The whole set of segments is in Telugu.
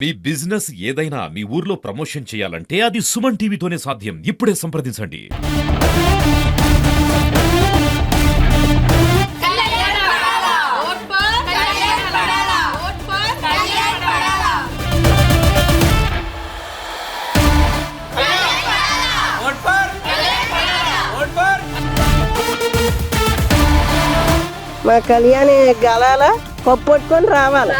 మీ బిజినెస్ ఏదైనా మీ ఊర్లో ప్రమోషన్ చేయాలంటే అది సుమన్ టీవీతోనే సాధ్యం. ఇప్పుడే సంప్రదించండి. మా కళ్యాణి గలాల పట్టుకొని రావాలి.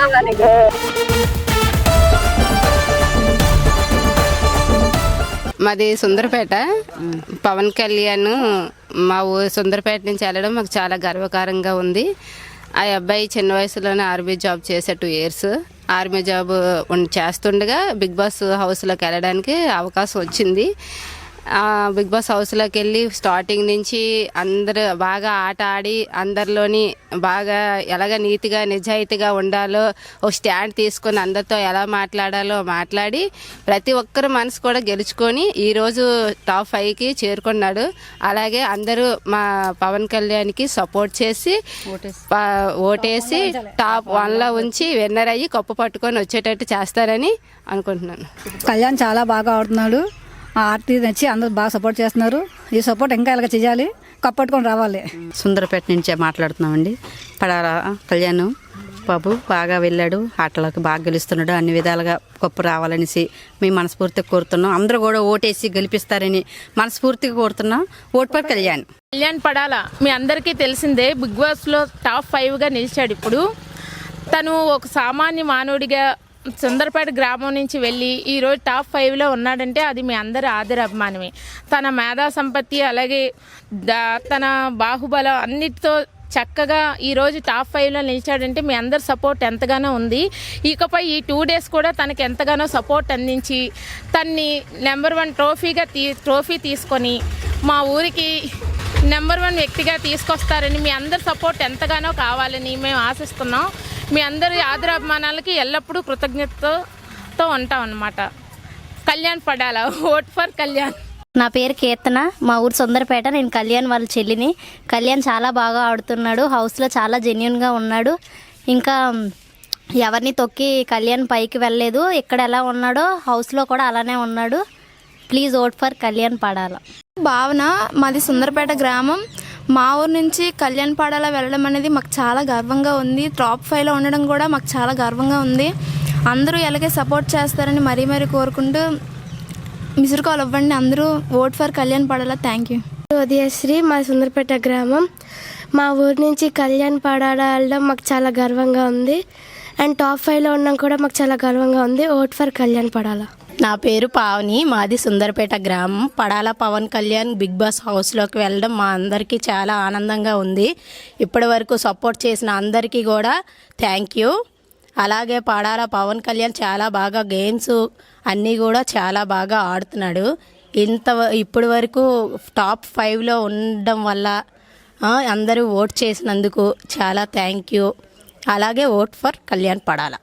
మాది సుందరపేట. పవన్ కళ్యాణ్ మా ఊరు సుందరపేట నుంచి వెళ్ళడం మాకు చాలా గర్వకారంగా ఉంది. ఆ అబ్బాయి చిన్న వయసులోనే ఆర్మీ జాబ్ చేసే 2 years ఆర్మీ జాబ్ చేస్తుండగా బిగ్ బాస్ హౌస్లోకి వెళ్ళడానికి అవకాశం వచ్చింది. బిగ్ బాస్ హౌస్లోకి వెళ్ళి స్టార్టింగ్ నుంచి అందరూ బాగా ఆట ఆడి అందరిలోని బాగా ఎలాగ నీతిగా నిజాయితీగా ఉండాలో ఒక స్టాండ్ తీసుకొని అందరితో ఎలా మాట్లాడాలో మాట్లాడి ప్రతి ఒక్కరి మనసు కూడా గెలుచుకొని ఈరోజు టాప్ 5కి చేరుకున్నాడు. అలాగే అందరూ మా పవన్ కళ్యాణ్కి సపోర్ట్ చేసి ఓటేసి టాప్ 1లో ఉంచి విన్నర్ అయ్యి కప్పు పట్టుకొని వచ్చేటట్టు చేస్తారని అనుకుంటున్నాను. కళ్యాణ్ చాలా బాగా ఆడుతున్నాడు. ఆర్టీ నచ్చి అందరూ బాగా సపోర్ట్ చేస్తున్నారు. ఈ సపోర్ట్ ఇంకా ఇలాగ చేయాలి, కప్పట్టుకొని రావాలి. సుందరపేట నుంచే మాట్లాడుతున్నామండి. పడాల కళ్యాణ్ బాబు బాగా వెళ్ళాడు, ఆటలకు బాగా గెలుస్తున్నాడు. అన్ని విధాలుగా కప్పు రావాలనేసి మేము మనస్ఫూర్తిగా కోరుతున్నాం. అందరూ కూడా ఓటేసి గెలిపిస్తారని మనస్ఫూర్తిగా కోరుతున్నాం. Vote for Kalyan. కళ్యాణ్ పడాల మీ అందరికీ తెలిసిందే, బిగ్ బాస్లో టాప్ 5గా నిలిచాడు. ఇప్పుడు తను ఒక సామాన్య మానవుడిగా సుందరపేట గ్రామం నుంచి వెళ్ళి ఈరోజు టాప్ 5లో ఉన్నాడంటే అది మీ అందరి ఆదర అభిమానమే. తన మేధా సంపత్తి అలాగే తన బాహుబలం అన్నిటితో చక్కగా ఈరోజు టాప్ 5లో నిలిచాడంటే మీ అందరి సపోర్ట్ ఎంతగానో ఉంది. ఇకపై ఈ 2 days కూడా తనకి ఎంతగానో సపోర్ట్ అందించి తన్ని నెంబర్ 1 ట్రోఫీ తీసుకొని మా ఊరికి నెంబర్ 1 వ్యక్తిగా తీసుకొస్తారని మీ అందరి సపోర్ట్ ఎంతగానో కావాలని మేము ఆశిస్తున్నాం. మీ అందరి ఆదరాభిమానాలకి ఎల్లప్పుడూ కృతజ్ఞతతో ఉంటాం అన్నమాట. Kalyan Padala, vote for Kalyan. నా పేరు కీర్తన, మా ఊరు సుందరపేట. నేను కళ్యాణ్ వాళ్ళ చెల్లిని. కళ్యాణ్ చాలా బాగా ఆడుతున్నాడు, హౌస్లో చాలా జెన్యూన్గా ఉన్నాడు. ఇంకా ఎవరిని తొక్కి కళ్యాణ్ పైకి వెళ్ళలేదు. ఇక్కడ ఎలా ఉన్నాడో హౌస్లో కూడా అలానే ఉన్నాడు. Please vote for Kalyan Padala. భావన, మాది సుందరపేట గ్రామం. మా ఊరు నుంచి కళ్యాణ్ పడాల వెళ్ళడం అనేది మాకు చాలా గర్వంగా ఉంది. టాప్ 5లో ఉండడం కూడా మాకు చాలా గర్వంగా ఉంది. అందరూ ఎలాగే సపోర్ట్ చేస్తారని మరీ కోరుకుంటూ మిస్డ్ కాల్ ఇవ్వండి. అందరూ vote for Kalyan Padala. Thank you. Udayasri, మా సుందరపేట గ్రామం. మా ఊరు నుంచి కళ్యాణ్ పడాల వెళ్ళడం మాకు చాలా గర్వంగా ఉంది. అండ్ టాప్ 5లో ఉండడం కూడా మాకు చాలా గర్వంగా ఉంది. Vote for Kalyan Padala. నా పేరు పావని, మాది సుందరపేట గ్రామం. పడాల పవన్ కళ్యాణ్ బిగ్ బాస్ హౌస్లోకి వెళ్ళడం మా అందరికీ చాలా ఆనందంగా ఉంది. ఇప్పటి వరకు సపోర్ట్ చేసిన అందరికీ కూడా థ్యాంక్ యూ. అలాగే పడాల పవన్ కళ్యాణ్ చాలా బాగా గేమ్స్ అన్నీ కూడా చాలా బాగా ఆడుతున్నాడు. ఇప్పటి వరకు టాప్ 5లో ఉండడం వల్ల అందరూ ఓట్ చేసినందుకు చాలా థ్యాంక్ యూ. అలాగే ఓట్ ఫర్ కళ్యాణ్ పడాల.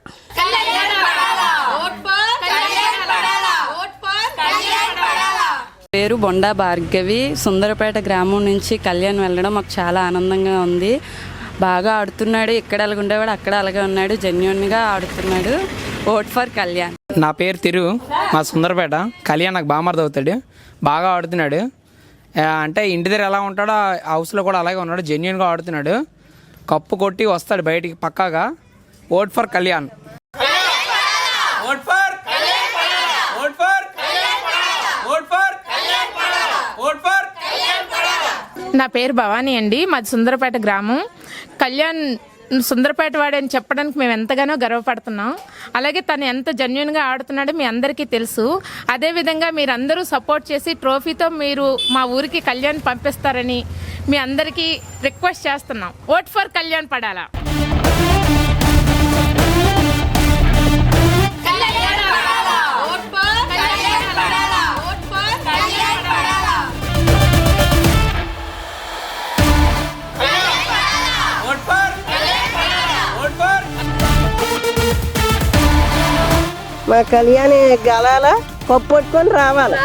పేరు బొండా భార్గవి. సుందరపేట గ్రామం నుంచి కళ్యాణ్ వెళ్ళడం మాకు చాలా ఆనందంగా ఉంది. బాగా ఆడుతున్నాడు, ఇక్కడ అలాగ ఉండేవాడు అక్కడ అలాగే ఉన్నాడు, జెన్యూన్గా ఆడుతున్నాడు. Vote for Kalyan. నా పేరు తిరు, మా సుందరపేట. కళ్యాణ్ నాకు బామర్ది అవుతాడు, బాగా ఆడుతున్నాడు. అంటే ఇంటి దగ్గర ఎలా ఉంటాడో హౌస్లో కూడా అలాగే ఉన్నాడు, జెన్యూన్గా ఆడుతున్నాడు. కప్పు కొట్టి వస్తాడు బయటికి పక్కాగా. Vote for Kalyan. నా పేరు భవానీ అండి, మాది సుందరపేట గ్రామం. కళ్యాణ్ సుందరపేట వాడని చెప్పడానికి మేము ఎంతగానో గర్వపడుతున్నాం. అలాగే తను ఎంత జెన్యూన్గా ఆడుతున్నాడో మీ అందరికీ తెలుసు. అదేవిధంగా మీరందరూ సపోర్ట్ చేసి ట్రోఫీతో మీరు మా ఊరికి కళ్యాణ్ పంపిస్తారని మీ అందరికీ రిక్వెస్ట్ చేస్తున్నాం. ఓట్ ఫర్ కళ్యాణ్ పడాలా. మా కళ్యాణి గలాల పట్టుకొని రావాలి.